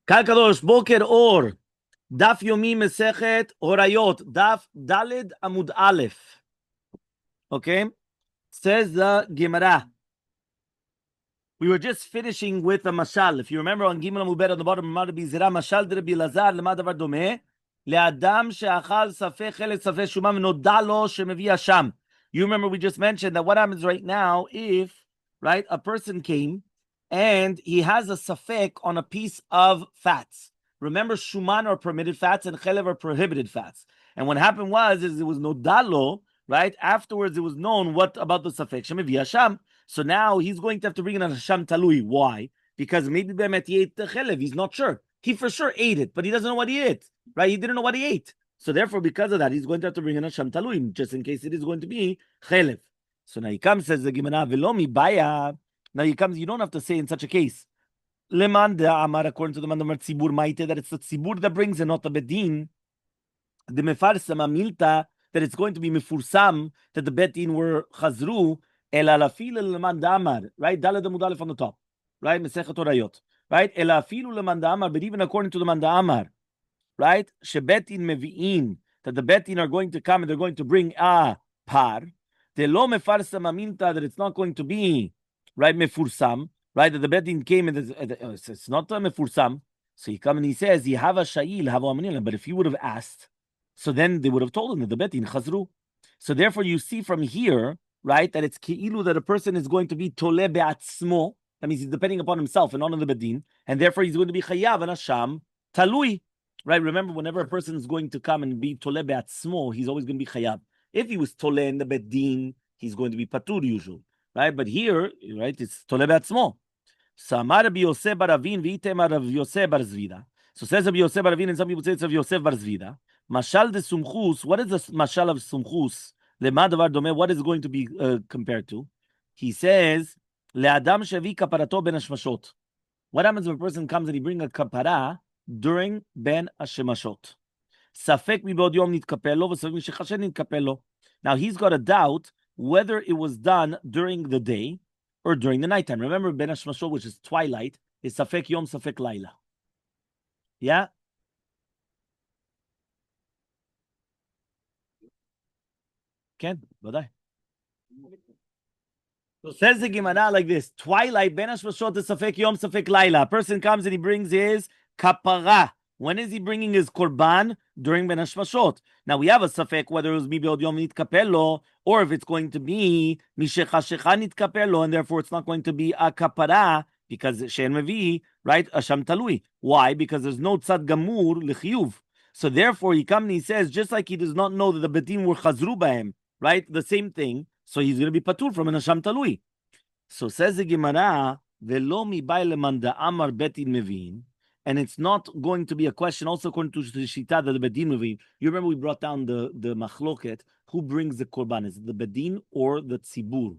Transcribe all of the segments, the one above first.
Kal Kadosh, Boker Or, Daf Yomi Masechet Horayot, Daf Daled Amud Aleph. Okay, says the Gemara. We were just finishing with a mashal. If you remember on Gimel Amud Bet on the bottom, Rabbi Zera mashal de Rabbi Lazar lema davar domeh le'adam she'achal safeh chelet safeh shumam v'noda lo shemevi hasham. You remember we just mentioned that what happens right now if a person came and he has a safek on a piece of fats. Remember, shuman are permitted fats and chelev are prohibited fats. And what happened was it was nodalo, right? Afterwards, it was known what about the safek shemevi hasham. So now he's going to have to bring in a hasham talui. Why? Because maybe be'emet he ate the chelev. He's not sure. He for sure ate it, but he doesn't know what he ate. Right? He didn't know what he ate. So therefore, because of that, he's going to have to bring in a hasham talui, just in case it is going to be chelev. So now he comes, says the Gemara, Velomi baya. Now he comes, you don't have to say in such a case. Leman de Amar, according to the man of Tzibur Maite, that it's the Tzibur that brings and not the Bedin. The Mefarsam Amilta, that it's going to be Mefursam, that the Bedin were Chazru, El Alafil Leman Damar, right? Daled Amud Aleph on the top, right? Masechet Horayot, right? El Alafil Leman Damar, but even according to the Man Damar, right? Shebetin Mevi'in, that the Betin are going to come and they're going to bring a par. The Lo Mefarsam Amilta, that it's not going to be, right? Mefursam. Right, that the Bedin came and it's not mefursam. So he comes and he says, "He have a shayil, have a." But if you would have asked, so then they would have told him that the Bedin chazru. So therefore, you see from here, right, that it's keilu that a person is going to be tole be'atzmo. That means he's depending upon himself and not on the Bedin, and therefore he's going to be chayav and hasham talui. Right? Remember, whenever a person is going to come and be tole be'atzmo, he's always going to be chayav. If he was tole in the Bedin, he's going to be patur usually. Right, but here, right, it's tole be'atzmo. Samar Rabbi Yosef bar Ravin v'item Rav Yosef bar Zvida. So says Rabbi Yosef bar Ravin, and some people say it's Rav Yosef bar Zvida. Mashal de sumchus. What is the mashal of sumchus? Lema davar domeh. What is it going to be compared to? He says le'adam shevi kaparato ben hashmashot. What happens when a person comes and he brings a kapara during ben hashmashot? Safek mibod yom nitkapelo v'safek mishechashen nitkapelo. Now he's got a doubt whether it was done during the day or during the nighttime. Remember, Ben Hashmashot, which is twilight, is Safek Yom, Safek Laila. Yeah? Ken, Badai. So says the Gemara like this: twilight, Ben Hashmashot is Safek Yom, Safek Laila. A person comes and he brings his kapara. When is he bringing his korban? During Ben Hashmashot. Now we have a safek whether it was Mibod Yom Nitkapelo or if it's going to be Mishechashecha Nitkapelo, and therefore it's not going to be a kapara because Shein Mevi, right? Asham Talui. Why? Because there's no tzad gamur l'chiyuv. So therefore he comes and he says, just like he does not know that the betim were chazru b'hem, right? The same thing. So he's going to be patur from an Asham Talui. So says the Gemara, Velo mi bay leman da amar betin mevin. And it's not going to be a question, also according to the Shita, that the Bedin Mevin. You remember we brought down the Machloket. Who brings the Korban? Is it the Bedin or the Tzibur?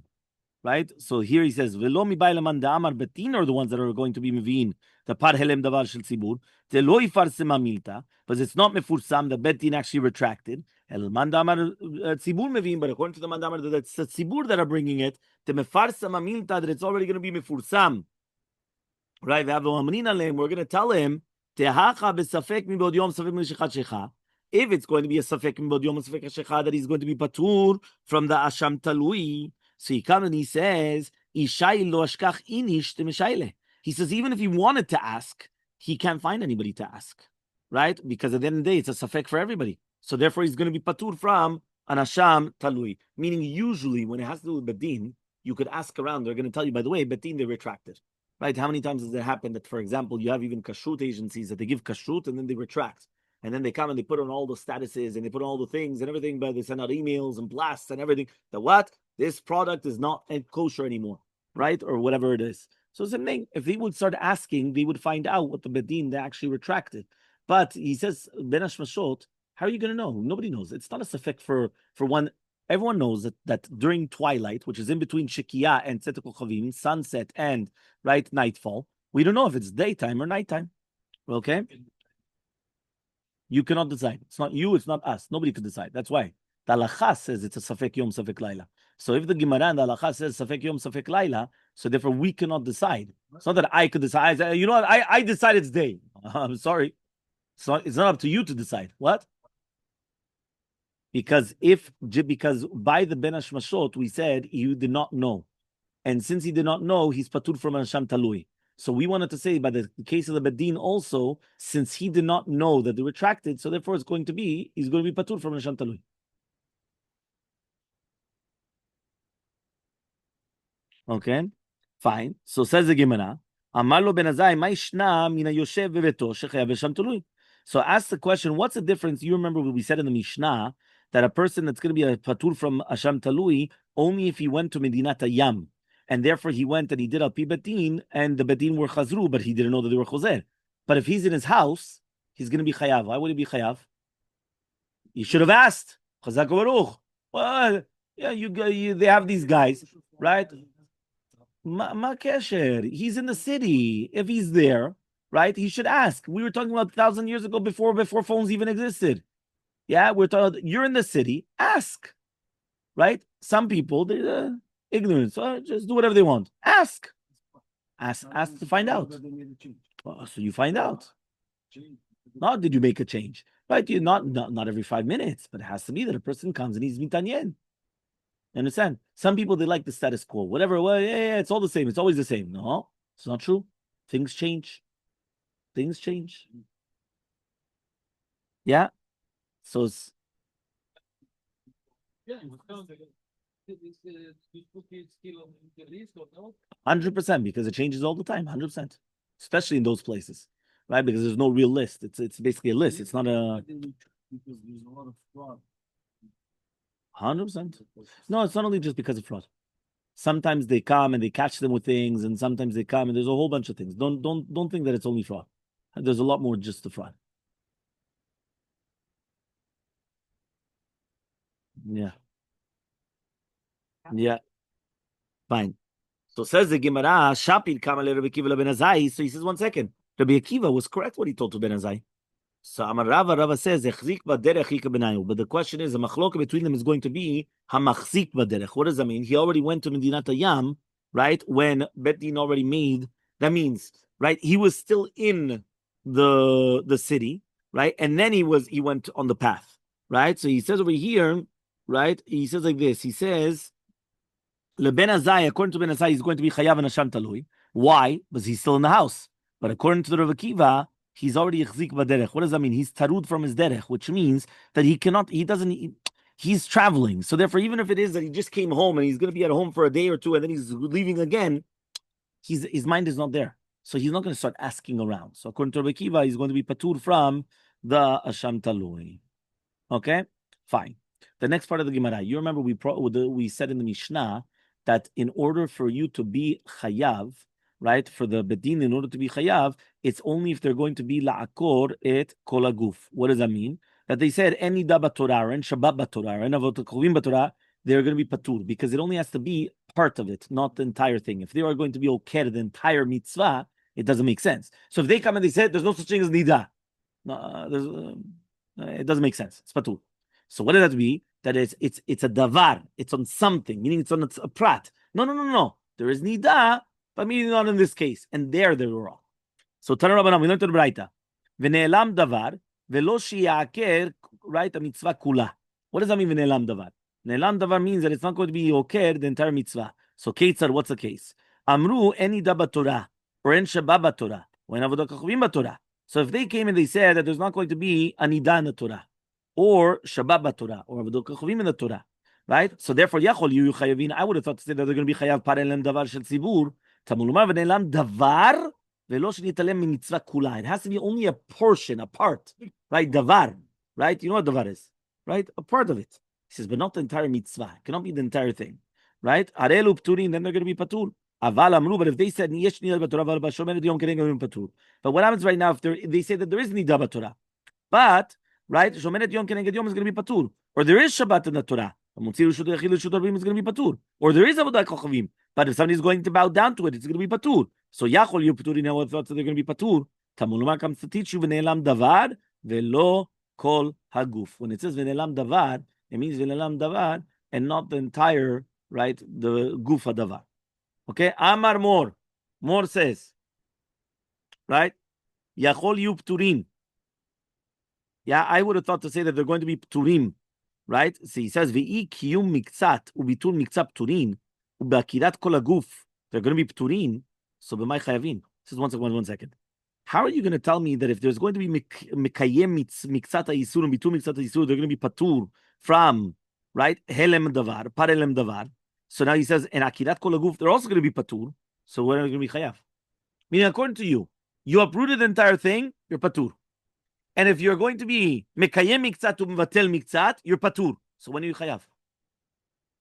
Right? So here he says, Velo mi bay leman da amar Bedin are the ones that are going to be Mevin. The par helem davar shel Tzibur. Te lo yifarsem amilta. But it's not mefursam. The Bedin actually retracted. El man da amar Tzibur Mevin. But according to the man da amar, that's the Tzibur that are bringing it. Te mefarsam amilta, that it's already going to be mefursam. Right, we're going to tell him if it's going to be a safek mibod yom safek hashecha, that he's going to be patur from the asham talui. So he comes and he says, he says even if he wanted to ask, he can't find anybody to ask, right? Because at the end of the day, it's a safek for everybody. So therefore, he's going to be patur from an asham talui. Meaning, usually when it has to do with bedin, you could ask around. They're going to tell you, by the way, bedin they retracted. Right? How many times does it happen that, for example, you have even kashrut agencies that they give kashrut and then they retract, and then they come and they put on all the statuses and they put on all the things and everything, but they send out emails and blasts and everything that what this product is not kosher anymore, right? Or whatever it is. So same thing. If they would start asking, they would find out what the bedin they actually retracted. But he says Ben Hashmashot. How are you going to know? Nobody knows. It's not a safek for one. Everyone knows that during twilight, which is in between Shekiah and Tzedek Chavim, sunset and nightfall, we don't know if it's daytime or nighttime. Okay? You cannot decide. It's not you, it's not us. Nobody can decide. That's why. The Halakha says it's a Safek Yom, Safek Laila. So if the Gemara and the Halakha says Safek Yom, Safek Laila, so therefore we cannot decide. It's not that I could decide. You know what? I decide it's day. I'm sorry. It's not up to you to decide. What? Because by the Ben Hashmashot, we said you did not know. And since he did not know, he's patur from Ansham Talui. So we wanted to say by the case of the Bedin also, since he did not know that they retracted, so therefore he's going to be patur from Ansham Talui. Okay, fine. So says the Gemara, Amar lo ben Azai, ma ishna mina yoshev bebeto shechayav b'sham talui. So ask the question, what's the difference? You remember what we said in the Mishnah, that a person that's going to be a patur from Asham Talui only if he went to Medinat Yam, and therefore he went and he did al pi betin, and the betin were chazru, but he didn't know that they were choser. But if he's in his house, he's going to be chayav. Why would he be chayav? You should have asked. Chazak Baruch. Well, yeah, they have these guys, right? Ma kesher. He's in the city. If he's there, right, he should ask. We were talking about 1,000 years ago before phones even existed. Yeah, we're talking. You're in the city. Ask, right? Some people they're ignorant, so just do whatever they want. Ask to find out. So you find out. Not did you make a change, right? You not every 5 minutes, but it has to be that a person comes and he's mitanyen. Understand? Some people they like the status quo. Whatever, well, yeah, it's all the same. It's always the same. No, it's not true. Things change. Things change. Yeah. So it's 100% because it changes all the time. 100%, especially in those places, right? Because there's no real list. It's basically a list. It's not a. 100%. No, it's not only just because of fraud. Sometimes they come and they catch them with things, and sometimes they come and there's a whole bunch of things. Don't think that it's only fraud. There's a lot more just the fraud. Yeah. Yeah. Fine. So says the Gemara, Shapir Kamal Rabbi Akiva ben Azai. So he says, 1 second. Rabbi Akiva was correct what he told to Ben Azai. So Amar Rava says, Echzik baderech hika benayu. But the question is, the machloka between them is going to be hamachzik baderech. What does that mean? He already went to Medinat Yam, right? When Bet Din already made. That means, right? He was still in the city, right? And then he went on the path, right? So he says over here, right? He says like this. He says, LeBen Azai, according to Ben Azai, he's going to be chayav and Hasham Talui. Why? Because he's still in the house. But according to the Rav Akiva, he's already yachzik baderech. What does that mean? He's tarud from his derech, which means that he's traveling. So therefore, even if it is that he just came home and he's going to be at home for a day or two and then he's leaving again, his mind is not there. So he's not going to start asking around. So according to Rabbi Akiva, he's going to be patur from the Asham Talui. Okay? Fine. The next part of the Gemara. You remember we said in the Mishnah that in order for you to be chayav, right, for the bedin, in order to be chayav, it's only if they're going to be la'akor et kol haguf. What does that mean? That they said any da b'torah and shabbat b'torah and avot kovim b'torah, they're going to be patur because it only has to be part of it, not the entire thing. If they are going to be oker the entire mitzvah, it doesn't make sense. So if they come and they say there's no such thing as nida, it doesn't make sense. It's patur. So what does that be? That it's a davar. It's on something, meaning it's on a prat. No. There is nida, but meaning not in this case. And there they were wrong. So Tana Rabbanan, we learned in the Braita. V'ne'elam davar velo shi'aker, right, a mitzvah kula. What does that mean, v'ne'elam davar? Ne'elam davar means that it's not going to be oker the entire mitzvah. So Ketzar, what's the case? Amru eni da b'torah, or en shabbat b'torah, or en avodah kachovim b'torah. So if they came and they said that there's not going to be anida in the Torah, or Shabbat b'Torah, or Avodah Kachovim in the Torah, right? So therefore, Yachol you chayavin. I would have thought to say that they're going to be chayav parelem davar shel tzibur. Tamulumar v'ne'elam davar velo shenitalem mitzvah kula. It has to be only a portion, a part, right? Davar, right? You know what davar is, right? A part of it. He says, but not the entire mitzvah. It cannot be the entire thing, right? Arelu pturin, then they're going to be patur. Aval amru, but if they said yesh nida b'Torah v'al b'shomer yom kereng patur. But what happens right now if they say that there is nida b'Torah, but right? Shomeret Yom Keneged Yom is going to be patur. Or there is Shabbat in the Torah. Is going to be patur. Or there is Avodah Kochavim. But if somebody is going to bow down to it, it's going to be patur. So Yachol you patur in our thoughts that they're going to be patur. Tamuluma comes to teach you v'ne'elam davar velo kol haguf. When it says v'ne'elam davar, it means v'ne'elam davar and not the entire, right, the gufa davar. Okay? Amar Mor. Mor says, right? Yachol yu pturim. Yeah, I would have thought to say that they're going to be pturim, right? So he says, V'i kiyum miktzat, ubitul miktzat pturim, ubakirat kol haguf. They're going to be pturim. So b'may chayavin. Just one second. How are you going to tell me that if there's going to be mikayem miktzat ha'isur and bitul miktzat ha'isur, they're going to be patur from, right? Helem davar, parelem davar. So now he says, and akirat kol haguf, they're also going to be patur. So when are they going to be chayav? Meaning, according to you, you uprooted the entire thing, you're patur. And if you're going to be mekayem miktzat u'mevatel miktzat, you're patur. So when are you chayav?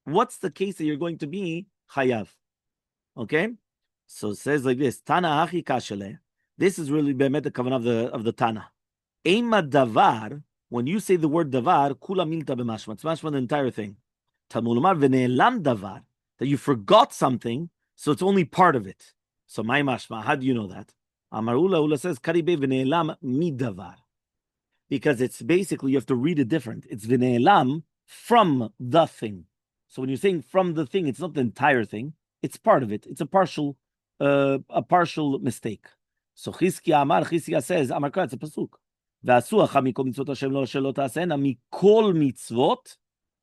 What's the case that you're going to be chayav? Okay, so it says like this: Tana hachi kashele. This is really be'emet the kavanah of the Tana. Ema davar. When you say the word davar, kula milta b'mashma. It's mashma the entire thing. Talmud lomar v'ne'elam davar, that you forgot something, so it's only part of it. So my mashma. How do you know that? Amar Ula says karibe v'ne'elam midavar. Because it's basically, you have to read it different. It's v'ne'elam, from the thing. So when you're saying from the thing, it's not the entire thing. It's part of it. It's a partial mistake. So Chizkiah says, Amar Kra, it's a pasuk. V'asu acha mikol mitzvot Hashem lo shelo ta'asena mikol mitzvot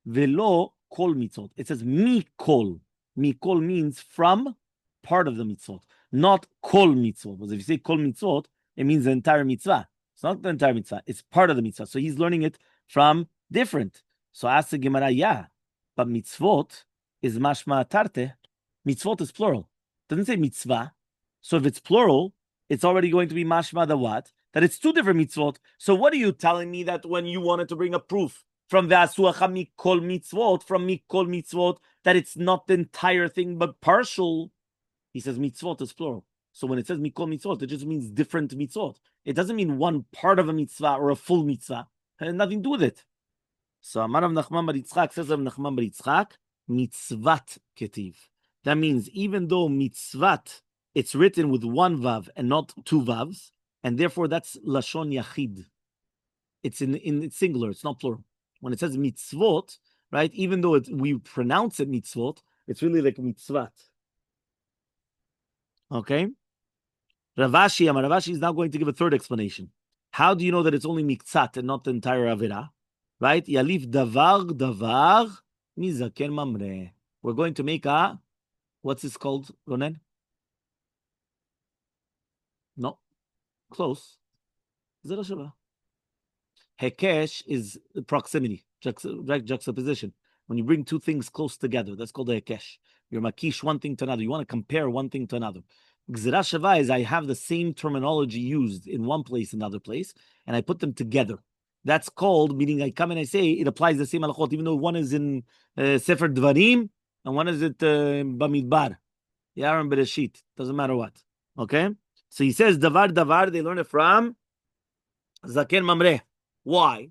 velo kol mitzvot. It says mikol. Mikol means from part of the mitzvot, not kol mitzvot. Because if you say kol mitzvot, it means the entire mitzvah. It's not the entire mitzvah. It's part of the mitzvah. So he's learning it from different. So ask the Gemara, yeah, but mitzvot is mashma tarte. Mitzvot is plural. It doesn't say mitzvah. So if it's plural, it's already going to be mashma the what? That it's two different mitzvot. So what are you telling me that when you wanted to bring a proof from v'asuacha mikol mitzvot, from mikol mitzvot, that it's not the entire thing but partial? He says mitzvot is plural. So when it says mikol mitzvot, it just means different mitzvot. It doesn't mean one part of a mitzvah or a full mitzvah. It has nothing to do with it. So Amar Rav Nachman bar Yitzchak, says Rav Nachman bar Yitzchak, mitzvat ketiv. That means even though mitzvat, it's written with one vav and not two vavs, and therefore that's lashon yachid. It's in singular, it's not plural. When it says mitzvot, right, even though we pronounce it mitzvot, it's really like mitzvat. Okay? Ravashi is now going to give a third explanation. How do you know that it's only miktzat and not the entire avera? Right? Yalif davar mizaken mamre. We're going to make a, what's this called, Ronen? No. Close. Zerashava. Hekesh is proximity, juxtaposition. When you bring two things close together, that's called a hekesh. You're makish one thing to another. You want to compare one thing to another. Gzira shava is I have the same terminology used in one place and another place, and I put them together. That's called, meaning I come and I say it applies the same halachot, even though one is in Sefer Dvarim and one is at Bamidbar, Yaram Bereshit. Doesn't matter what. Okay? So he says, davar, they learn it from Zaken Mamre. Why?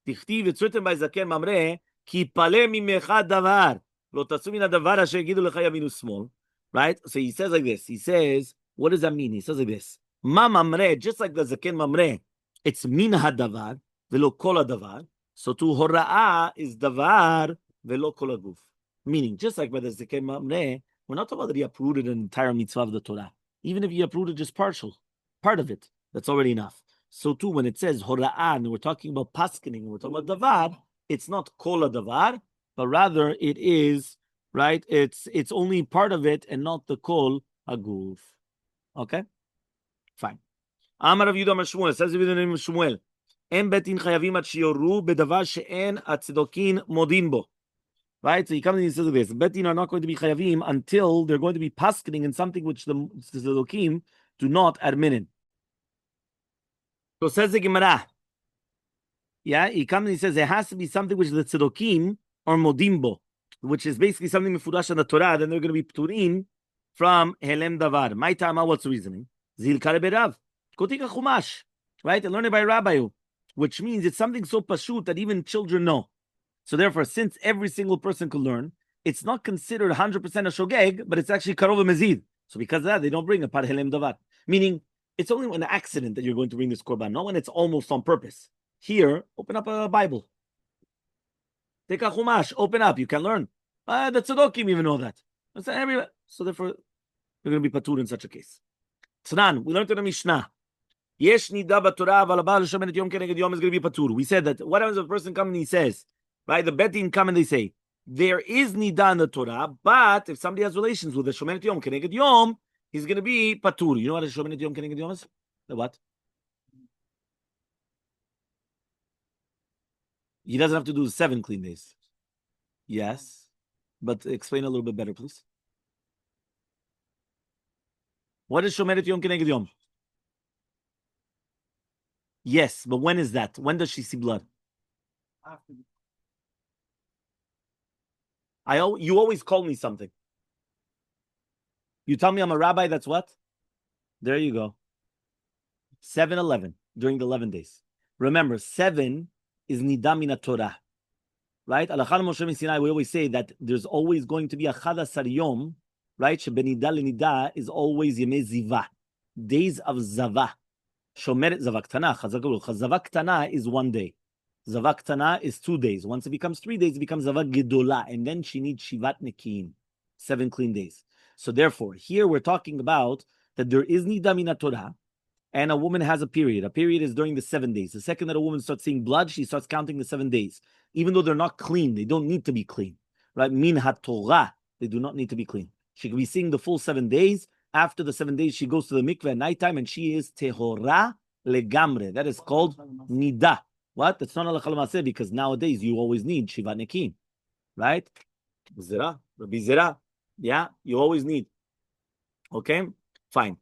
Tichtiv, it's written by Zaken Mamre, ki pale mimecha davar, lo tasu min hadavar asher yigidu lecha yaminu small. Right? So he says like this. He says, what does that mean? He says like this. Ma mamre, just like the Zaken Mamre, it's min hadavar, velo kol hadavar. So to hora'ah is davar, velo kol haguf. Meaning, just like by the Zaken Mamre, we're not talking about that he uprooted an entire mitzvah of the Torah. Even if he uprooted just partial, part of it, that's already enough. So too, when it says hora'ah, and we're talking about paskening, we're talking about davar, it's not kol hadavar, but rather it is, right? It's only part of it and not the kol haguf. Okay? Fine. Amar Rav Yehuda Amar Shmuel, says in the name of Shmuel, En betin chayavim at shiyoru bedavar she'en atzedokin modin bo. Right? So he comes and he says this, betin are not going to be chayavim until they're going to be paskening in something which the tzedokim do not admit in. So says the Gemara. Yeah, he comes and he says there has to be something which the tzedokim or modimbo, which is basically something mefurash in the Torah, then they're going to be pturim from helem davar. My tama, what's the reasoning? Zil kareberav. Go take a chumash, right? And learn it by Rabbi, which means it's something so pashut that even children know. So therefore, since every single person can learn, it's not considered 100% a shogeg, but it's actually karov mezid. So because of that, they don't bring a par helem davar. Meaning, it's only when an accident that you're going to bring this korban, not when it's almost on purpose. Here, open up a Bible. Take a chumash, open up, you can learn. The tzedokim even know that. So therefore, you're going to be patur in such a case. Tznan, we learned in the Mishnah. Yesh nida b'Torah, אבל הבעל לשמן את יום כנגד יום is going to be patur. We said that what happens if a person comes and he says, right, the bet didn't come and they say, there is nida in the Torah, but if somebody has relations with the shomen et yom keneged yom, he's going to be patur. You know what a shomen et yom keneged yom is? The what? He doesn't have to do 7 clean days. Yes, but explain a little bit better, please. What is shomen et yom keneged yom? Yes, but when is that? When does she see blood? After. You always call me something. You tell me I'm a rabbi, that's what? There you go. 7-11, during the 11 days. Remember, 7 is nida min Torah. Right? Alachal Moshe min Sinai, we always say that there's always going to be a chad asar yom, right? Shebenida lenida is always yemei ziva. Days of zava. Shomeret zava ktana, zava ktana is 1 day. Zava ktana is 2 days. Once it becomes 3 days, it becomes zava gedola, and then she needs shivat nekiim, 7 clean days. So therefore, here we're talking about that there is nida min Torah, and a woman has a period. A period is during the 7 days. The second that a woman starts seeing blood, she starts counting the 7 days. Even though they're not clean, they don't need to be clean. Right? Min ha-Torah, they do not need to be clean. She could be seeing the full 7 days. After the 7 days, she goes to the mikveh at nighttime, and she is tehora legamre. That is called nida. What? That's not halakha l'maaseh, because nowadays you always need shivat nekim. Right? Zera, Rabbi Zera. Yeah, you always need. Okay? Fine.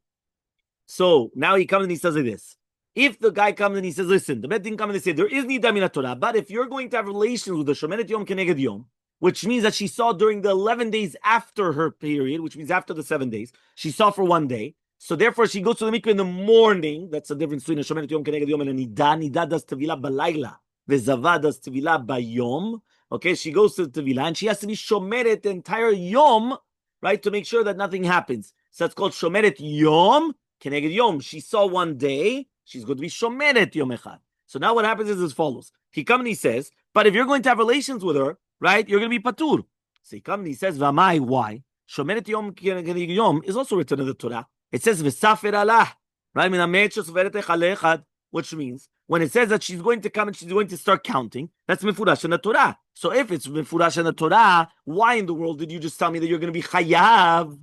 So now he comes and he says like this. If the guy comes and he says, listen, the bet didn't come and they say, there is nida min Torah, but if you're going to have relations with the shomenet yom keneged yom, which means that she saw during the 11 days after her period, which means after the 7 days, she saw for 1 day. So therefore she goes to the mikveh in the morning. That's the difference between a shomenet yom keneged yom and a nida. Nida does tevilah balayla. Vezava does tevilah bayom. Okay, she goes to the tevilah and she has to be shomeret the entire yom, right, to make sure that nothing happens. So that's called shomeret yom keneged yom. She saw 1 day. She's going to be shomeret yom echad. So now what happens is as follows. He comes and he says, but if you're going to have relations with her, right, you're going to be patur. So he comes and he says, Vamai, why? Shomeret yom keneged yom is also written in the Torah. It says, V'safer alah, right? Which means, when it says that she's going to come and she's going to start counting, that's mefurash in the Torah. So if it's mefurash in the Torah, why in the world did you just tell me that you're going to be chayav?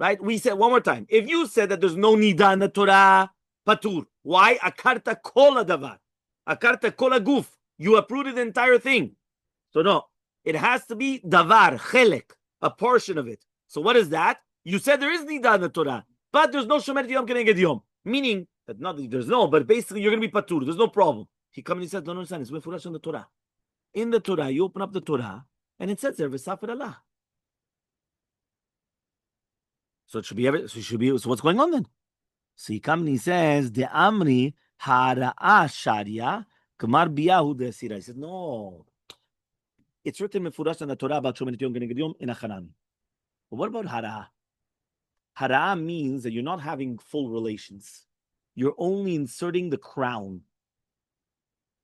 Right? We said one more time. If you said that there's no nida in the Torah, patur. Why? Akarta kol davar. Akarta kol guf. You uprooted the entire thing. So no, it has to be davar, chelek, a portion of it. So what is that? You said there is nida in the Torah, but there's no shomer yom keneged yom. Meaning that not there's no, but basically you're going to be patur. There's no problem. He comes and he says, don't understand. It's mefurash in the Torah. In the Torah, you open up the Torah, and it says there, v'safer Allah. So it should be. So what's going on then? So he comes and he says, "De amri hara'a sharia k'mar biyahu de'asira." He says, "No, it's written mefurash in the Torah about shomer yom keneged yom in a chanami. But what about hara'a? Hara'a means that you're not having full relations. You're only inserting the crown,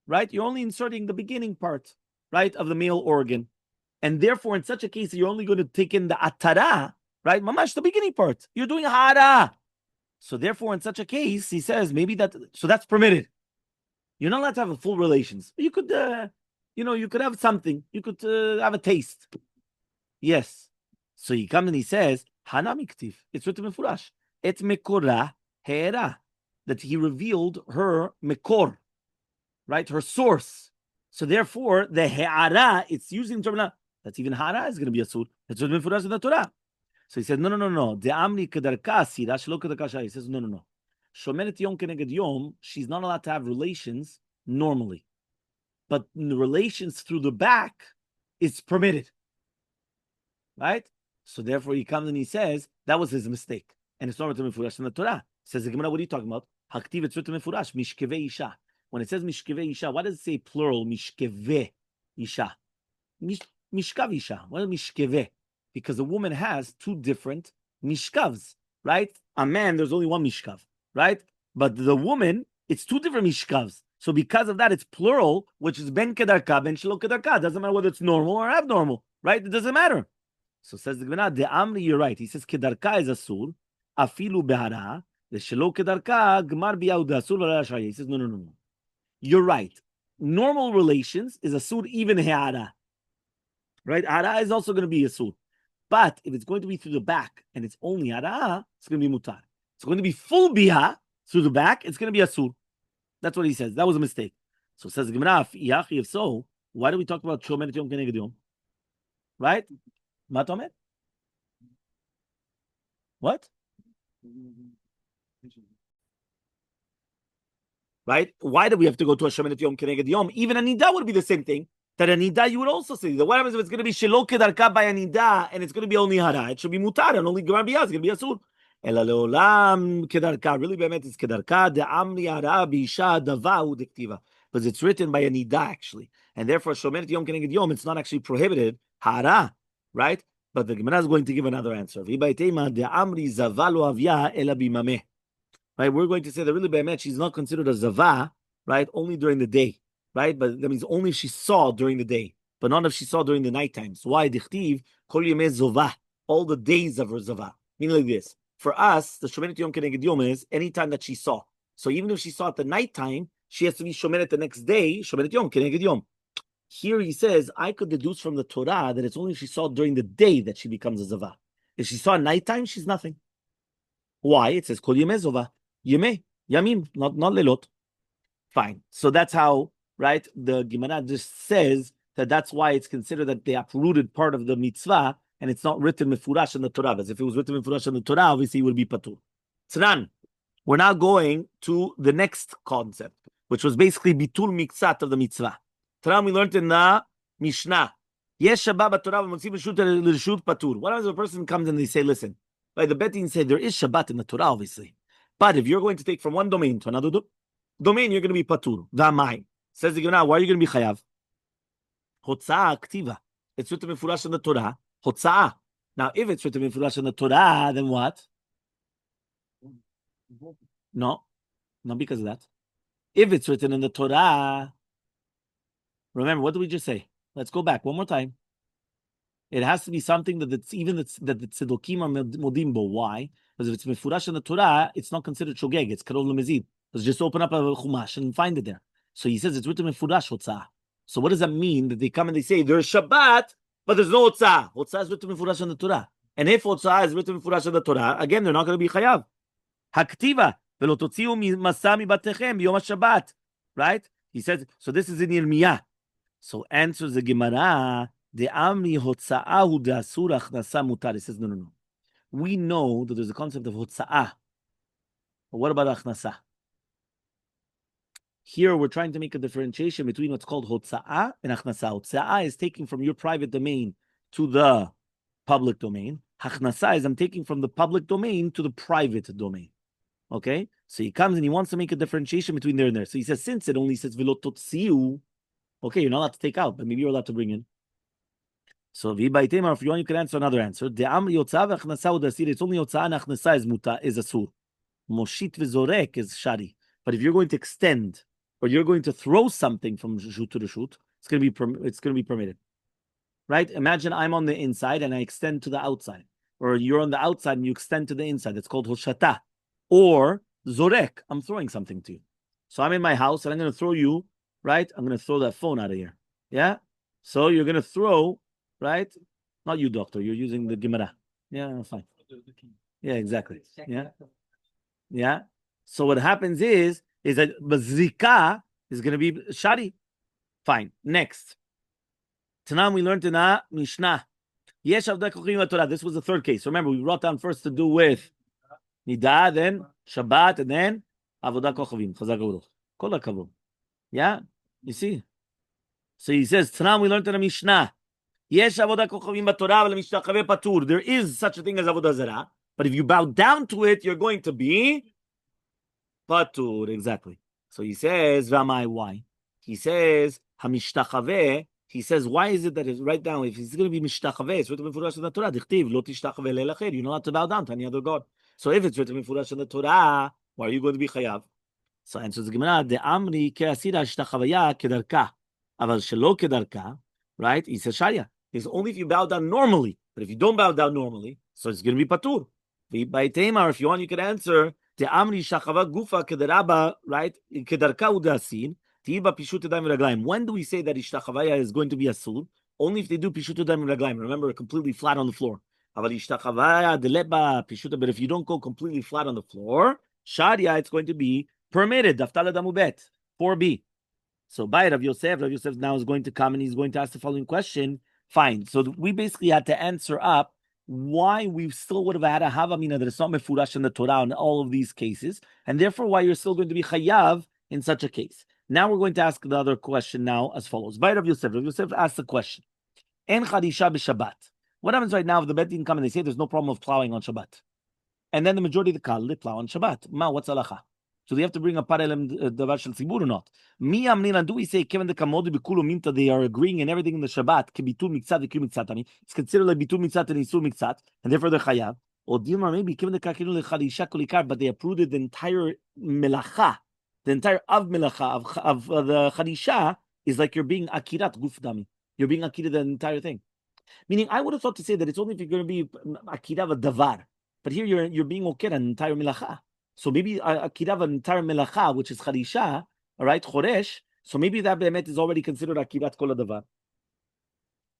right? You're only inserting the beginning part, right, of the male organ, and therefore, in such a case, you're only going to take in the atara, right, mamash, the beginning part. You're doing hara'a. So therefore, in such a case, he says maybe that's permitted. You're not allowed to have a full relations. You could, you could have something. You could have a taste. Yes. So he comes and he says, "Hanami ktiv." It's written in Furash. Et mekora heera, that he revealed her mekor, right, her source. So therefore, the he'ara, it's using the term that's even hara is going to be a sur. It's written in Furash in the Torah. So he said, no. The amri kedarka asira shelo kedarka shai. He says, no. Shomeret yom keneged yom, she's not allowed to have relations normally, but the relations through the back is permitted, right? So therefore, he comes and he says that was his mistake, and it's not written mefurash in the Torah. Says the Gemara, what are you talking about? Haktiv, it's written mefurash mishkeve isha. When it says mishkeve isha, why does it say plural mishkeve isha? Mishkav isha. What is mishkeve? Because a woman has 2 different mishkavs, right? A man, there's only 1 mishkav, right? But the woman, it's 2 different mishkavs. So because of that, it's plural, which is ben kedarka, ben shelo kedarka. Doesn't matter whether it's normal or abnormal, right? It doesn't matter. So says the Gemara, the amri, you're right. He says kedarka is asur, afilu behara, The shelo kedarka gmar biyauda asur v'la. He says no. You're right. Normal relations is asur even he'ara. Right? Hara is also going to be asur. But if it's going to be through the back and it's only hara, it's going to be mutar. It's going to be full biha through the back, it's going to be asur. That's what he says. That was a mistake. So says the Gemara, if so, why do we talk about shomer yom keneged yom? Right? Matomer? What? Right? Why do we have to go to a shomer yom keneged yom? Even a nida would be the same thing. That a nida you would also say. What happens if it's going to be shelo kedarka by a nida and it's going to be only hara? It should be mutar and only gemar biyah. It's going to be asur. Ela leolam kedarka. Really, be'emet is kedarka. De'amri hara b'isha dava udektiva. Because it's written by a nida actually, and therefore shomer yom keneged yom. It's not actually prohibited hara, right? But the Gemara is going to give another answer. V'bayteima de'amri zavalo avya ela bimameh. Right? We're going to say that really be'emet she's not considered a zava, right? Only during the day. Right? But that means only if she saw during the day, but not if she saw during the nighttime. So why? Dichtiv, kol yemei zova, all the days of her zova. Meaning like this. For us, the shomeret yom keneged yom is anytime that she saw. So even if she saw at the nighttime, she has to be shomeret the next day, shomeret yom keneged yom. Here he says, I could deduce from the Torah that it's only if she saw during the day that she becomes a zava. If she saw at nighttime, she's nothing. Why? It says kol yemei zova. Yemei, yamim, not lelot. Fine. So that's how, right, the Gemara just says that that's why it's considered that they uprooted part of the mitzvah and it's not written mefurash in the Torah. As if it was written mefurash in the Torah, obviously it would be patur. Tzran, we're now going to the next concept, which was basically bitul mikzat of the mitzvah. Tzran, we learned in the Mishnah. Yesh Shabbat Torah v'motzi l'reshut patur. What happens if a person comes and they say, listen, like the Betin said, there is Shabbat in the Torah, obviously. But if you're going to take from one domain to another domain, you're going to be patur. V'amai. Says the Gemara, why are you going to be chayav? Hotza'ah aktiva. It's written in Furash in the Torah. Hotza'ah. Now, if it's written in Furash in the Torah, then what? No, not because of that. If it's written in the Torah, remember, what did we just say? Let's go back one more time. It has to be something that the tzedokim are modimbo. Why? Because if it's mefurash in the Torah, it's not considered shogeg. It's karov lemezid. Let's just open up a chumash and find it there. So he says it's written mefurash hotzah. So what does that mean? That they come and they say there's Shabbat, but there's no hotzah. Hotzah is written mefurash in the Torah. And if hotzah is written mefurash in the Torah, again, they're not going to be chayav. Haktiva velo totziu masa mibatechem biyom Shabbat. Right? He says. So this is in Yirmiyah. So answers the Gemara. The amri hotza'ahu de asur achnasa mutar. He says no. We know that there's a concept of hotza'ah. But what about achnasa? Here we're trying to make a differentiation between what's called hotza'ah and achnasa. Hotza'ah is taking from your private domain to the public domain. Achnasa is I'm taking from the public domain to the private domain. Okay? So he comes and he wants to make a differentiation between there and there. So he says, since it only says velo totziu, okay, you're not allowed to take out, but maybe you're allowed to bring in. So if you want, you can answer another answer. It's only hotza'ah and achnasa is muta, is asur. Moshit v'zorek is shari. But if you're going to extend or you're going to throw something from reshut to reshut, it's going to be permitted. Right? Imagine I'm on the inside and I extend to the outside. Or you're on the outside and you extend to the inside. It's called hoshata. Or zorek, I'm throwing something to you. So I'm in my house and I'm going to throw you, right? I'm going to throw that phone out of here. Yeah? So you're going to throw, right? Not you, doctor. You're using the Gemara. Yeah, fine. Yeah, exactly. Yeah. Yeah. So what happens is that bazrika is going to be shari. Fine. Next. Tanam, we learned in a Mishnah. Yesh avda kochim Torah. This was the third case. Remember, we brought down first to do with Nida, then Shabbat, and then Avodah Kochavim. Chazak Baruch. Kol hakavod. Yeah? You see? So he says, Tanam, we learned in a Mishnah. Yesh avodah kochavim b'Torah v'lemishtachave patur. There is such a thing as avodah zarah, but if you bow down to it, you're going to be patur. Exactly. So he says, Ramai, why? He says, Hamishtachave. He says, why is it that it's right down? If it's going to be mishtachave, it's written in Furash in the Torah. Dichtiv, lo tishtachave le'elacher. You're not allowed to bow down to any other god. So if it's written in Furash in the Torah, why are you going to be chayav? So answers the Gemara, the amri ke'asira ishtachavaya kedarka. Aval shelo kedarka. Right? He says, Sharia. It's only if you bow down normally. But if you don't bow down normally, so it's going to be patur. By Tamar, if you want, you can answer Te'amri shachava gufa kederaba, right? Kederka udasin. Tiba pishut yadayim v'raglayim. When do we say that ishtachavaya is going to be asur? Only if they do pishut yadayim v'raglayim. Remember, completely flat on the floor. But if you don't go completely flat on the floor, sharia, it's going to be permitted. Daftala damubet 4b. So by Rav Yosef now is going to come and he's going to ask the following question. Fine. So we basically had to answer up why we still would have had a havamina that is not mefurash in the Torah in all of these cases, and therefore why you're still going to be chayav in such a case. Now we're going to ask the other question now as follows. By Rav Yosef asks the question. En chadisha b'Shabbat. What happens right now if the Bet Din come and they say there's no problem of plowing on Shabbat? And then the majority of the Kal, they plow on Shabbat. Ma, what's halacha? So they have to bring a paralel davar shel tzibur or not? Mi amnina, do we say, Kevin the Kamodi b'kulu minta, they are agreeing in everything in the Shabbat, kebitul mikzat v'kil mikzat, I mean, it's considered like bitul mikzat and isur mikzat, and therefore they're chayav. Or Dilma, maybe, Kevin the Kakinu lechadisha kolikar, but they approved the entire melacha, the entire av melacha, of the chadisha, is like you're being akirat guf dami. You're being akirat the entire thing. Meaning, I would have thought to say that it's only if you're going to be akira of a davar, but here you're being okay an entire melacha. So maybe akira of an entire melacha, which is charisha, all right, choresh. So maybe that behemet is already considered akirat kol davar.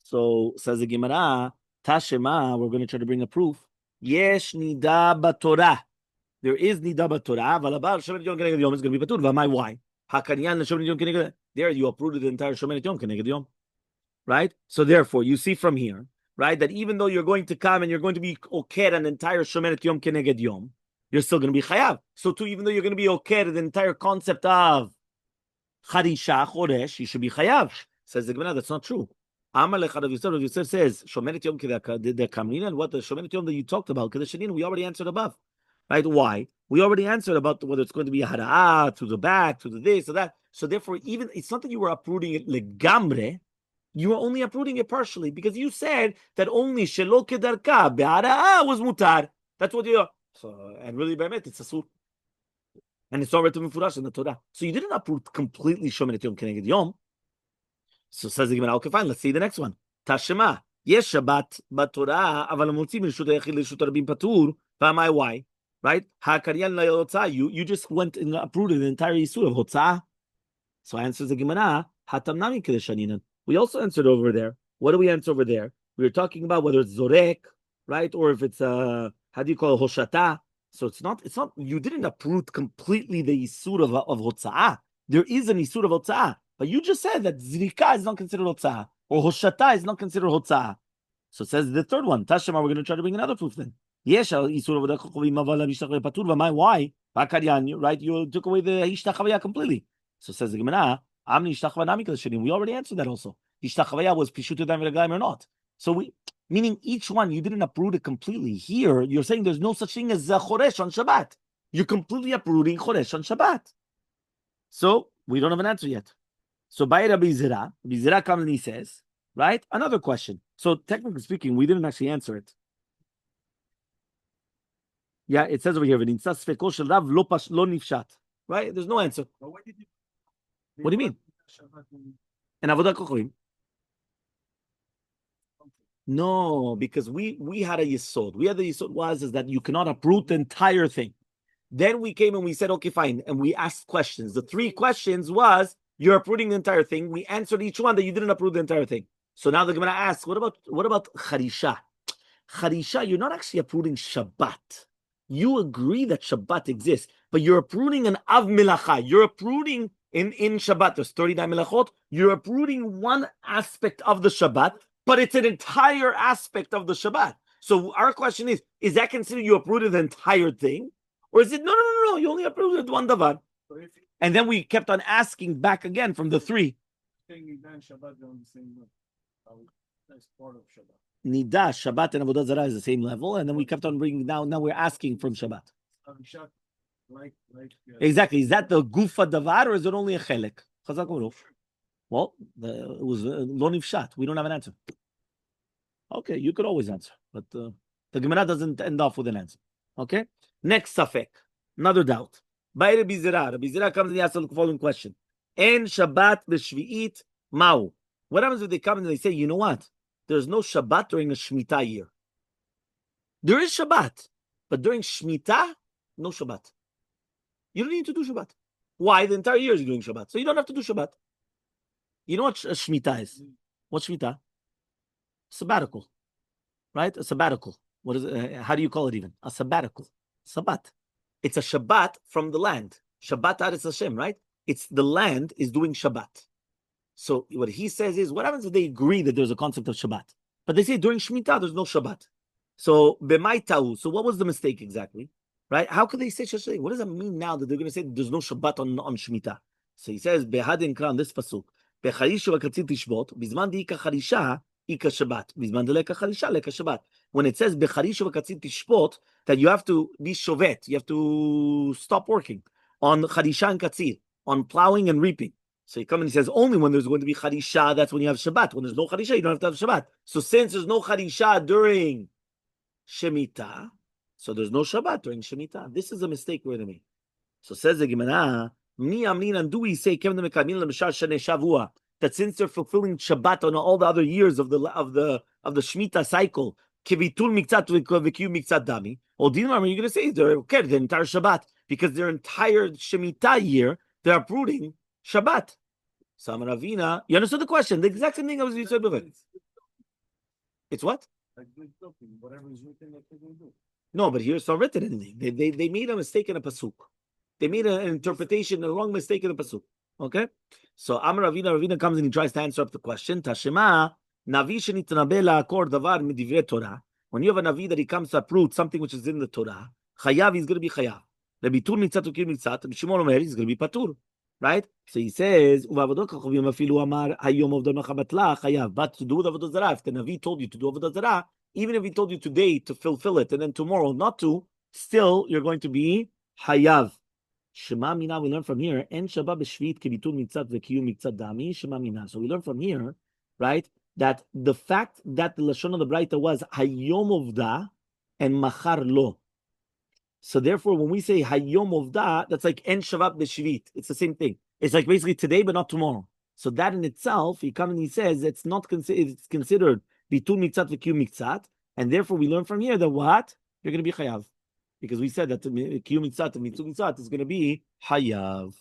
So says the Gemara, Tashema. We're going to try to bring a proof. Yesh nida b'Torah. There is nida b'Torah. V'alabar shomer yom keneged yom is going to be patur. V'amai why? Hakanyan shomer yom keneged. There you approved the entire shomer yom keneged yom. Right? So therefore, you see from here, right, that even though you're going to come and you're going to be okay an entire Shomeret Yom Keneged Yom, you're still going to be chayav. So too, even though you're going to be okay the entire concept of Charisha, Choresh, you should be chayav. Says the Gemara, that's not true. Elmaleh Rav Yosef says, Shomeret Yom Kedei, and what the Shomeret Yom that you talked about, Kedei we already answered above. Right? Why? We already answered about whether it's going to be a hara'ah, to the back, to the this, or that. So therefore, even, it's not that you were uprooting it legamre, you are only uprooting it partially because you said that only shelo kedarka be'ara'a was mutar. That's what you are. So, and really, be'emet, it's asur. And it's already mefurash in the Torah. So you didn't uproot completely shomer yom keneged yom. So says the Gemara, okay, fine, let's see the next one. Tashema. Yes, Shabbat, but Torah, aval motzi min reshut hayachid l'reshut rabim patur. V'amai why? Right? Ha'karyan la'yotzah. You just went and uprooted the entire issue of hotzah. So answers the Gemara, hatamnami kedeshaninan. We also answered over there. What do we answer over there? We were talking about whether it's zorek, right, or if it's how do you call it, hoshata? So it's not. You didn't uproot completely the isur of hotzah. There is an isur of hotzah, but you just said that zrika is not considered hotzah, or hoshata is not considered hotzah. So it says the third one. Tashema, we're going to try to bring another proof then. Yes, isur of patur. Why? Right? You took away the ishtachavaya completely. So says the Gemara. We already answered that also. Ishtachavaya was pishut yadayim v'raglayim or not. So meaning each one, you didn't uproot it completely. Here, you're saying there's no such thing as choresh on Shabbat. You're completely uprooting choresh on Shabbat. So we don't have an answer yet. So by Rabbi Zera comes and he says, right, another question. So technically speaking, we didn't actually answer it. Yeah, it says over here, right? There's no answer. What do you mean? And Avodah Kochim? No, because we had a yesod. We had the yesod is that you cannot uproot the entire thing. Then we came and we said, okay, fine. And we asked questions. The 3 questions was, you're uprooting the entire thing. We answered each one that you didn't uproot the entire thing. So now they're going to ask, what about Charisha? Charisha, you're not actually uprooting Shabbat. You agree that Shabbat exists, but you're uprooting an Av Milacha. You're uprooting in Shabbat, there's 39 Melachot. You're uprooting one aspect of the Shabbat, but it's an entire aspect of the Shabbat. So our question is that considered you uprooted the entire thing? Or is it, no, you only uprooted one davar? And then we kept on asking back again from the 3. That's part of Shabbat. Nida, Shabbat, and Avodah Zarah is the same level, and then we kept on bringing down. Now we're asking from Shabbat. Exactly. Is that the gufa davar, or is it only a chelek? Well, it was lo nifshat. We don't have an answer. Okay, you could always answer, but the Gemara doesn't end off with an answer. Okay. Next safek, another doubt. By Rabbi Zera comes and he asks the following question: En Shabbat b'shvi'it mau. What happens if they come and they say, you know what? There's no Shabbat during a Shemitah year. There is Shabbat, but during Shemitah, no Shabbat. You don't need to do Shabbat. Why? The entire year you're doing Shabbat. So you don't have to do Shabbat. You know what a Shemitah is? What's Shemitah? Sabbatical. Right? A sabbatical. What is it? How do you call it even? A sabbatical. Sabbat. It's a Shabbat from the land. Shabbat Aretz Hashem, right? It's the land is doing Shabbat. So what he says is, what happens if they agree that there's a concept of Shabbat? But they say during Shemitah, there's no Shabbat. So, b'mai ta'u. So what was the mistake exactly? Right? How could they say Shashay? What does that mean now that they're going to say there's no Shabbat on Shemitah? So he says, behadin kran, this pasuk, becharishu v'katzit tishbot, bizman di'ika charisha, ika Shabbat. Bizman de'leka charisha, leka Shabbat. When it says, becharishu v'katzit tishbot, that you have to be shovet, you have to stop working on charisha and katzir, on plowing and reaping. So he comes and he says, only when there's going to be charisha, that's when you have Shabbat. When there's no charisha, you don't have to have Shabbat. So since there's no charisha during Shemitah, so there's no Shabbat during Shemitah. This is a mistake we're going to make. So says the Gemara, and do we say that since they're fulfilling Shabbat on all the other years of the Shemitah cycle, or you're going to say they're okay the entire Shabbat because their entire Shemitah year they're uprooting Shabbat. So Ravina, you understood the question? The exact same thing I was you said before. It's what? Whatever is written, that's what they do. No, but here's not written anything. They made a mistake in a pasuk. They made an interpretation, a wrong mistake in a pasuk. Okay? So Ravina comes and he tries to answer up the question. Tashema, Navi shenitnabela akor davar midivre Torah. When you have a Navi that he comes to uproot something which is in the Torah, Chayav is going to be Chayav. Lebitur mitzat ukir mitzat, Shimon Omer is going to be Patur. Right? So he says, but to do with Avodah Zarah, if the Navi told you to do Avodah Zarah, even if he told you today to fulfill it and then tomorrow not to, still you're going to be Hayav. Shema Mina, we learn from here, En Shabbat B'Shvit Kibitul Mitzat V'Kiyum Mitzat Dami, Shema Mina. So we learn from here, right, that the fact that the Lashon of the Braita was Hayom Ovda and Machar Lo. So therefore, when we say Hayom Ovda, that's like En Shabbat B'Shvit. It's the same thing. It's like basically today, but not tomorrow. So that in itself, he comes and he says it's not considered. It's considered Bitul Mitzat V'Kiyum Mitzat, and therefore we learn from here that what you're going to be Chayav, because we said that the Kiyum Mitzat and Mitzut Mitzat is going to be Hayav.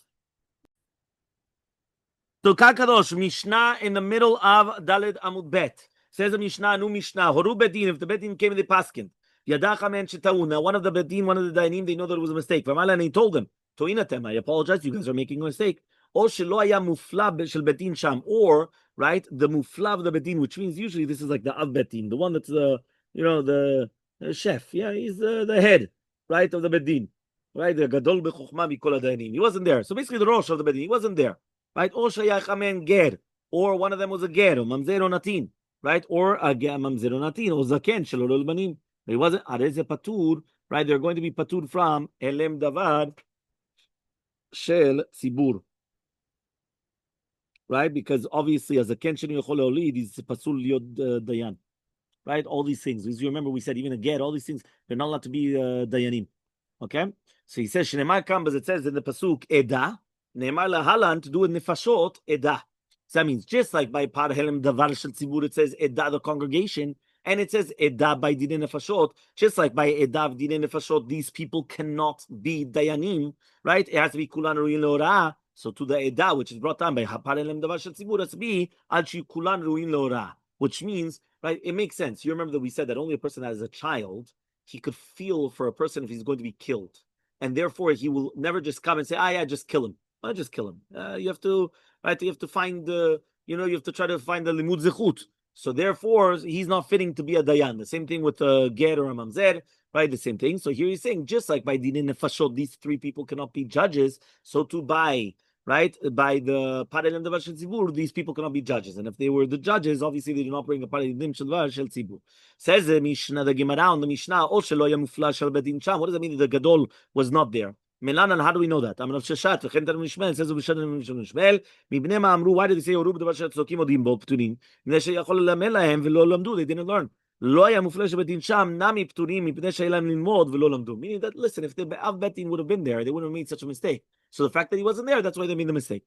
So Kakadosh Mishnah in the middle of Daled Amud Bet says a Mishnah, new Mishnah. Horu Bedin, if the Bedin came in the Paskin. Yadacha men shetau. Now one of the Bedin, one of the Dayanim, they know that it was a mistake. And he told them, Toinatem, I apologize, you guys are making a mistake. Or shelo haya mufla shel Bedin sham, or right, the mufla of the Bedin, which means usually this is like the Av Bedin, the one that's the the chef. Yeah, he's the head, right, of the Bedin. Right, the Gadol b'chokhma mikol hadayanim. He wasn't there. So basically the Rosh of the Bedin, he wasn't there. Right, or shayach amen ger, or one of them was a ger, or mamzer or natin, right, or a mamzer or natin, or zaken shelo banim. He wasn't areze patur, right? They're going to be patur from elem davar shel tzibur, right? Because obviously, as a ken sheni yachol leolid, is pasul liot dayan, right? All these things. As you remember, we said even a get, all these things, they're not allowed to be dayanim. Okay, so he says shneimar comes, it says in the pasuk eda, neimar lahalan to do with nefashot eda. So that means just like by par helem davar shel tzibur, it says eda the congregation. And it says Edah by Dinei Nefashot, just like by Edah Dinei Nefashot, these people cannot be Dayanim, right? It has to be Kulan Ruin Leorah. So to the Edah, which is brought down by Hapar Elem Davar Shel Tzibur, has to be Al Shi Kulan Ruin Leorah, which means, right, it makes sense. You remember that we said that only a person that is a child, he could feel for a person if he's going to be killed. And therefore, he will never just come and say, yeah, just kill him. I'll just kill him. You have to, right, you have to find the, you have to try to find the Limud Zechut. So therefore, he's not fitting to be a dayan. The same thing with a ger or a mamzer, right? The same thing. So here he's saying, just like by dinei nefashot, these three people cannot be judges. So too by the parel and davar shel tzibur, these people cannot be judges. And if they were the judges, obviously they do not bring a parel and davar shel tzibur. Says the Mishnah, the Gemara on the Mishnah, o shelo haya mufla shel bedin sham. What does that mean that the gadol was not there? Melanan, how do we know that? I'm not Shashat. V'chen Targum Nishmel says Nishmel. Mibnei Ma'amru. Why did they say Orub Davar Shetzokim Odim Bo Pturim? Mipnei sheyachol lelamed lahem v'lo lamdu. They didn't learn. Lo haya mufla shebedin sham nami pturim mipnei sheyelam lilmod v'lo lamdu. Meaning that listen, if the Av Betin would have been there, they wouldn't have made such a mistake. So the fact that he wasn't there, that's why they made the mistake.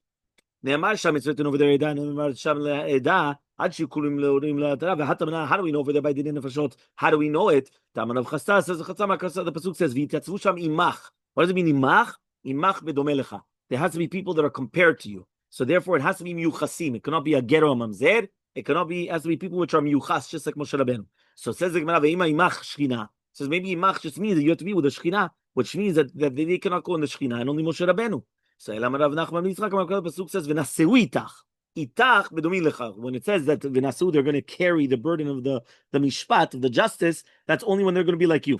Ne'amar sham it's written over there Edah. Ne'amar sham Edah. Ad shikurim leorim la'atara. V'hatamana. How do we know over there by dinei nefashot? How do we know it? Taman of Chasta says the Pasuk says v'yitzvu sham imach. What does it mean imach? imach v'domeh lecha. There has to be people that are compared to you. So therefore, it has to be miyuchasim. It cannot be a ger or a mamzer. It cannot be, has to be people which are miyuchas, just like Moshe Rabbeinu. So it says the Gemara, ve'ima imach shchina. Says maybe imach just means that you have to be with the shchina, which means that they cannot go in the shchina and only Moshe Rabbeinu. So Elam Rav Nachman Yitzchak, the pasuk says v'naseu itach. Itach v'domim lecha. When it says that v'naseu, they're going to carry the burden of the mishpat, of the justice, that's only when they're going to be like you.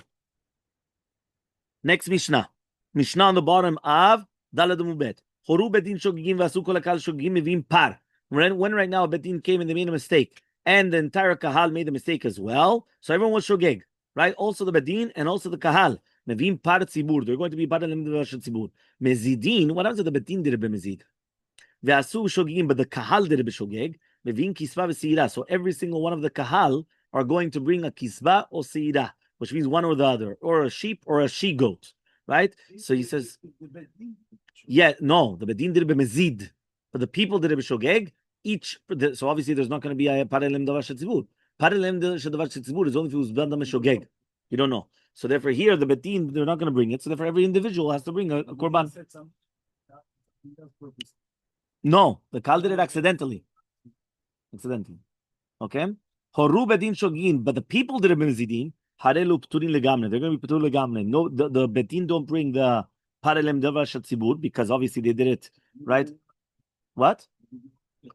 Next Mishnah. Mishnah on the bottom of Dalad Mubet. Horu bedin shogigim v'asu kol hakal shogigim mevim par. When right now a bedin came and they made a mistake, and the entire kahal made a mistake as well, so everyone was shogeg, right? Also the bedin and also the kahal. Mevim par tzibur. They're going to be par tzibur. Mezidin. What happens if the bedin did it b'mezid? V'asu shogigim, but the kahal did it b'shogeg. Mevim kisva v'seira. So every single one of the kahal are going to bring a kisva or seira, which means one or the other, or a sheep or a she-goat, right? So he says, yeah, no, the bedin did it b'mezid, but the people did it b'shogeg. So obviously there's not going to be a parelem davar shetzibur. Parelem davar shetzibur is only if it was done b'shogeg. You don't know. So therefore here the bedin, they're not going to bring it. So therefore every individual has to bring a korban. No, the kal did it accidentally. Okay? Horu bedin shogin, but the people did it b'mezidin. Harelu pturin legamne. They're going to be ptur legamne. No, the betin don't bring the parelem davar shetzibur because obviously they did it right. What?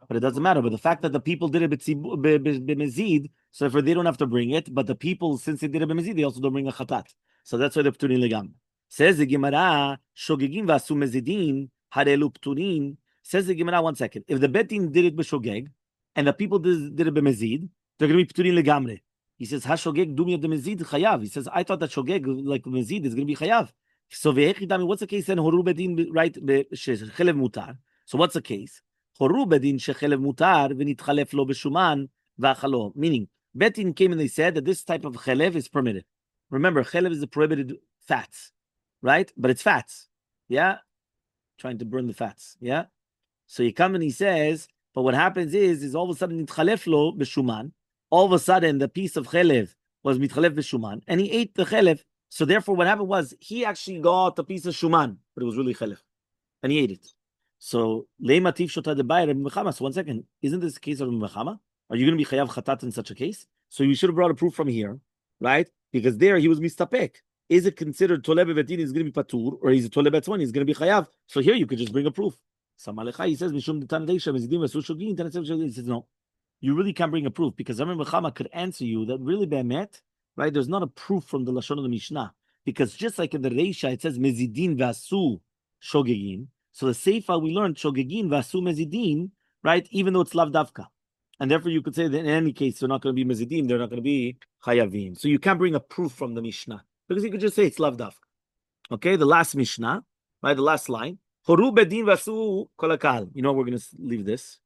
But it doesn't matter. But the fact that the people did it b'mezid, so if they don't have to bring it, but the people, since they did it b'mezid, they also don't bring a chatat. So that's why they're pturin legamne. Says the Gemara, shogegim v'asu mezidin harelu pturin. Says the Gemara, 1 second. If the betin did it b'shogeg and the people did it b'mezid, they're going to be pturin legamne. He says, "Hashogeg dumi de mezid chayav." He says, "I thought that shogeg like mezid is going to be chayav." So what's the case then? Horu bedin right shechelev mutar. So what's the case? Horu bedin shechelev mutar v'nitchalef lo b'shuman v'achalo. Meaning, betin came and they said that this type of chelev is permitted. Remember, chelev is the prohibited fats, right? But it's fats, yeah. Trying to burn the fats, yeah. So he comes and he says, but what happens is all of a sudden nitchalef lo b'shuman. All of a sudden, the piece of chelev was mitchalef b'shuman, and he ate the chelev. So therefore, what happened was he actually got a piece of shuman, but it was really chelev, and he ate it. So leimativ shota debayir Rabbi Mechama. So 1 second, isn't this the case of Rabbi Mechama? Are you going to be chayav chatat in such a case? So you should have brought a proof from here, right? Because there he was mistapek. Is it considered toleh bevetin is going to be patur, or is it toleh betzman is going to be chayav? So here you could just bring a proof. Samalechai, he says mishum detandeisha mezidim v'su shogin. He says no. You really can't bring a proof because Rabbi Mechama could answer you that really be'emet, right? There's not a proof from the lashon of the Mishnah because just like in the Reisha it says mezidin v'asu shogegin. So the Seifa we learned shogegin v'asu mezidin, right? Even though it's lav davka, and therefore you could say that in any case they're not going to be mezidin, they're not going to be chayavim. So you can't bring a proof from the Mishnah because you could just say it's lav davka. Okay, the last Mishnah, right? The last line. Horu bedin v'asu kolakal. You know we're going to leave this.